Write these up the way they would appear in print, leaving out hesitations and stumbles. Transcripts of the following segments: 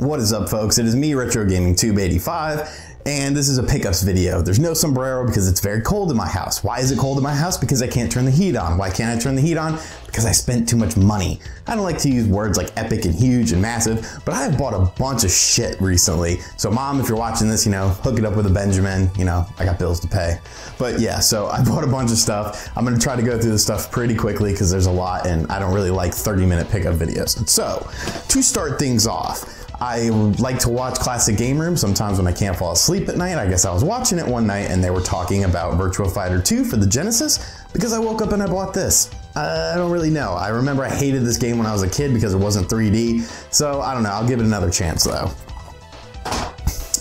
What is up, folks? It is me, Retro Gaming Tube 85, and this is a pickups video. There's no sombrero because it's very cold in my house. Why is it cold in my house? Because I can't turn the heat on. Why can't I turn the heat on? Because I spent too much money. I don't like to use words like epic and huge and massive, but I have bought a bunch of shit recently. So Mom, if you're watching this, you know, hook it up with a Benjamin. You know, I got bills to pay. But yeah, so I bought a bunch of stuff. I'm gonna try to go through this stuff pretty quickly because there's a lot and I don't really like 30-minute pickup videos. So to start things off, I like to watch Classic Game Room sometimes when I can't fall asleep at night. I guess I was watching it one night and they were talking about Virtua Fighter 2 for the Genesis because I woke up and I bought this. I don't really know. I remember I hated this game when I was a kid because it wasn't 3D. So I don't know, I'll give it another chance though.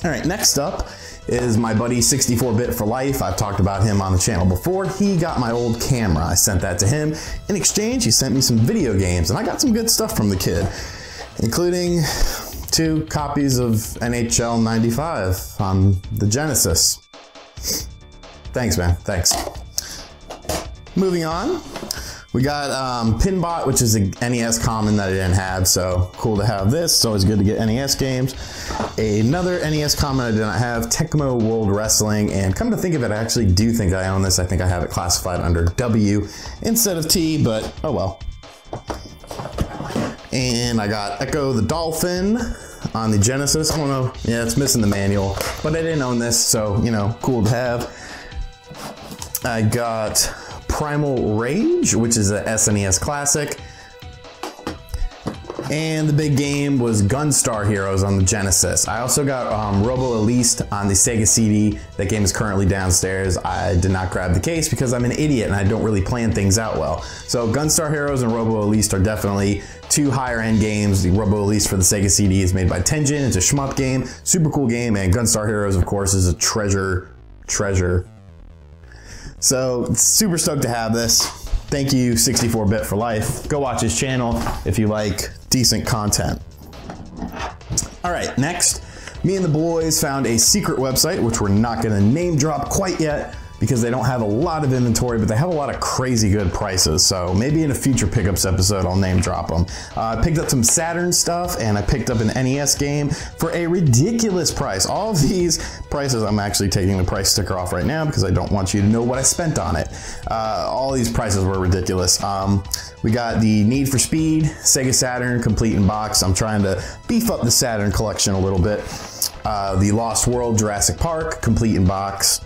All right, next up is my buddy 64-Bit for Life. I've talked about him on the channel before. He got my old camera. I sent that to him. In exchange, he sent me some video games and I got some good stuff from the kid, including 2 copies of NHL 95 on the Genesis. Thanks, man, thanks. Moving on, we got Pinbot, which is a NES common that I didn't have, so cool to have this. It's always good to get NES games. Another NES common I did not have, Tecmo World Wrestling, and come to think of it, I actually do think I own this. I think I have it classified under W instead of T, but oh well. And I got Echo the Dolphin on the Genesis. I don't know, yeah, it's missing the manual, but I didn't own this, so, you know, cool to have. I got Primal Rage, which is a SNES classic. And the big game was Gunstar Heroes on the Genesis. I also got Robo Elise on the Sega CD. That game is currently downstairs. I did not grab the case because I'm an idiot and I don't really plan things out well. So Gunstar Heroes and Robo Elise are definitely 2 higher end games. The Robo Elise for the Sega CD is made by Tengen. It's a shmup game, super cool game, and Gunstar Heroes, of course, is a treasure. So super stoked to have this. Thank you, 64-Bit for Life. Go watch his channel if you like decent content. All right, next, me and the boys found a secret website, which we're not gonna name drop quite yet because they don't have a lot of inventory, but they have a lot of crazy good prices. So maybe in a future pickups episode, I'll name drop them. I picked up some Saturn stuff and I picked up an NES game for a ridiculous price. All of these prices, I'm actually taking the price sticker off right now because I don't want you to know what I spent on it. All these prices were ridiculous. We got the Need for Speed, Sega Saturn, complete in box. I'm trying to beef up the Saturn collection a little bit. The Lost World, Jurassic Park, complete in box.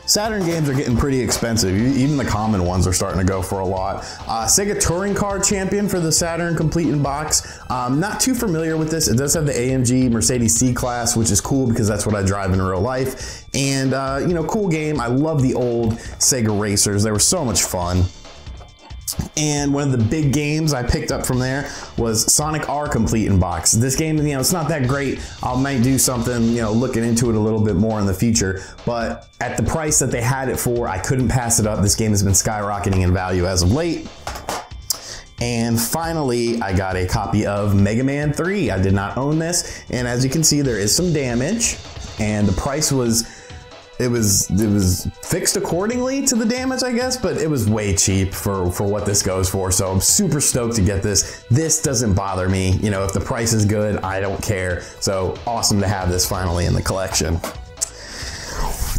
Saturn games are getting pretty expensive. Even the common ones are starting to go for a lot. Sega Touring Car Champion for the Saturn, complete in box. Not too familiar with this. It does have the AMG Mercedes C-Class, which is cool because that's what I drive in real life. And you know, cool game. I love the old Sega racers. They were so much fun. And one of the big games I picked up from there was Sonic R complete in box. This game, you know, it's not that great. I might do something, you know, looking into it a little bit more in the future, but at the price that they had it for, I couldn't pass it up. This game has been skyrocketing in value as of late. And finally, I got a copy of Mega Man 3. I did not own this, and as you can see, there is some damage, and the price was It was fixed accordingly to the damage, I guess, but it was way cheap for what this goes for. So I'm super stoked to get this. This doesn't bother me. You know, if the price is good, I don't care. So awesome to have this finally in the collection.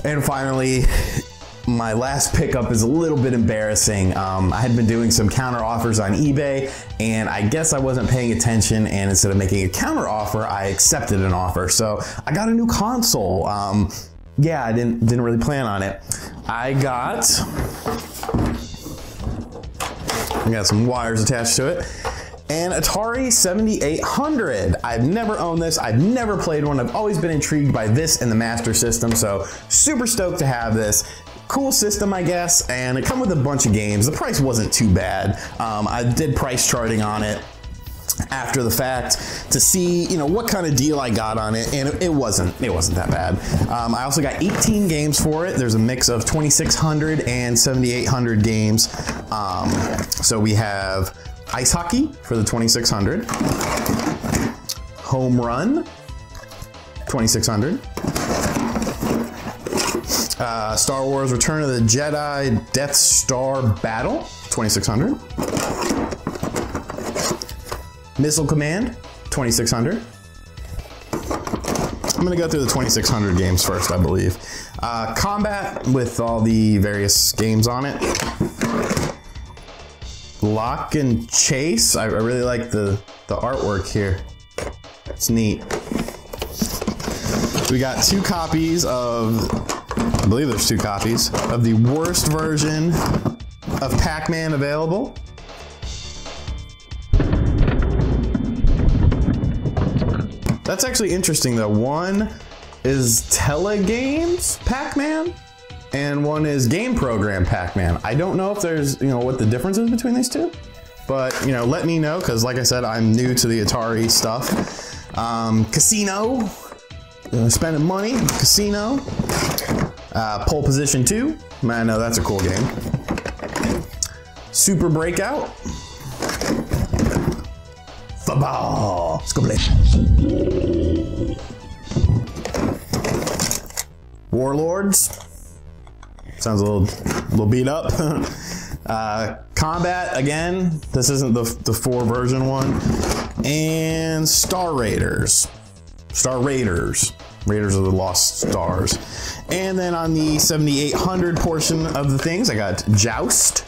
And finally, my last pickup is a little bit embarrassing. I had been doing some counter offers on eBay and I guess I wasn't paying attention, and instead of making a counter offer, I accepted an offer. So I got a new console. Yeah, I didn't really plan on it. I got some wires attached to it. An Atari 7800. I've never owned this. I've never played one. I've always been intrigued by this and the Master System, so super stoked to have this. Cool system, I guess, and it comes with a bunch of games. The price wasn't too bad. I did price charting on it after the fact to see, you know, what kind of deal I got on it, and it wasn't that bad. I also got 18 games for it. There's a mix of 2600 and 7800 games. So we have Ice Hockey for the 2600, Home Run 2600, Star Wars Return of the Jedi Death Star Battle 2600, Missile Command 2600. I'm gonna go through the 2600 games first, I believe. Combat with all the various games on it. Lock and Chase. I really like the artwork here. It's neat. We got 2 copies of, I believe there's 2 copies, of the worst version of Pac-Man available. That's actually interesting though. One is Telegames Pac-Man and one is Game Program Pac-Man. I don't know if there's, what the difference is between these two, but let me know, because like I said, I'm new to the Atari stuff. Casino, spending money, Casino. Pole Position 2, man, I know that's a cool game. Super Breakout. Football. Let's go play. Warlords. Sounds a little beat up. Combat again. This isn't the 4 version one. And Star Raiders. Star Raiders. Raiders of the Lost Stars. And then on the 7800 portion of the things, I got Joust,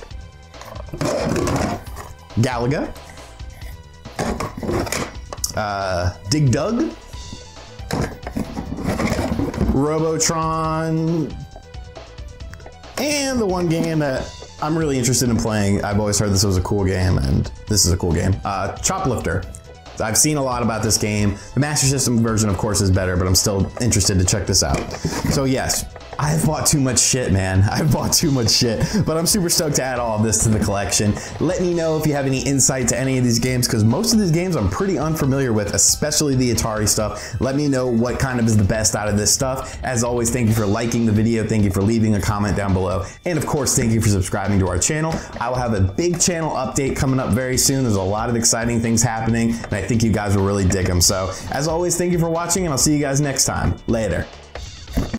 Galaga, Dig Dug, Robotron, and the one game that I'm really interested in playing. I've always heard this was a cool game, and this is a cool game. Choplifter. I've seen a lot about this game. The Master System version, of course, is better, but I'm still interested to check this out. So yes, I've bought too much shit, man. I've bought too much shit, but I'm super stoked to add all of this to the collection. Let me know if you have any insight to any of these games, because most of these games I'm pretty unfamiliar with, especially the Atari stuff. Let me know what kind of is the best out of this stuff. As always, thank you for liking the video. Thank you for leaving a comment down below. And of course, thank you for subscribing to our channel. I will have a big channel update coming up very soon. There's a lot of exciting things happening, and I think you guys will really dig them. So as always, thank you for watching, and I'll see you guys next time. Later.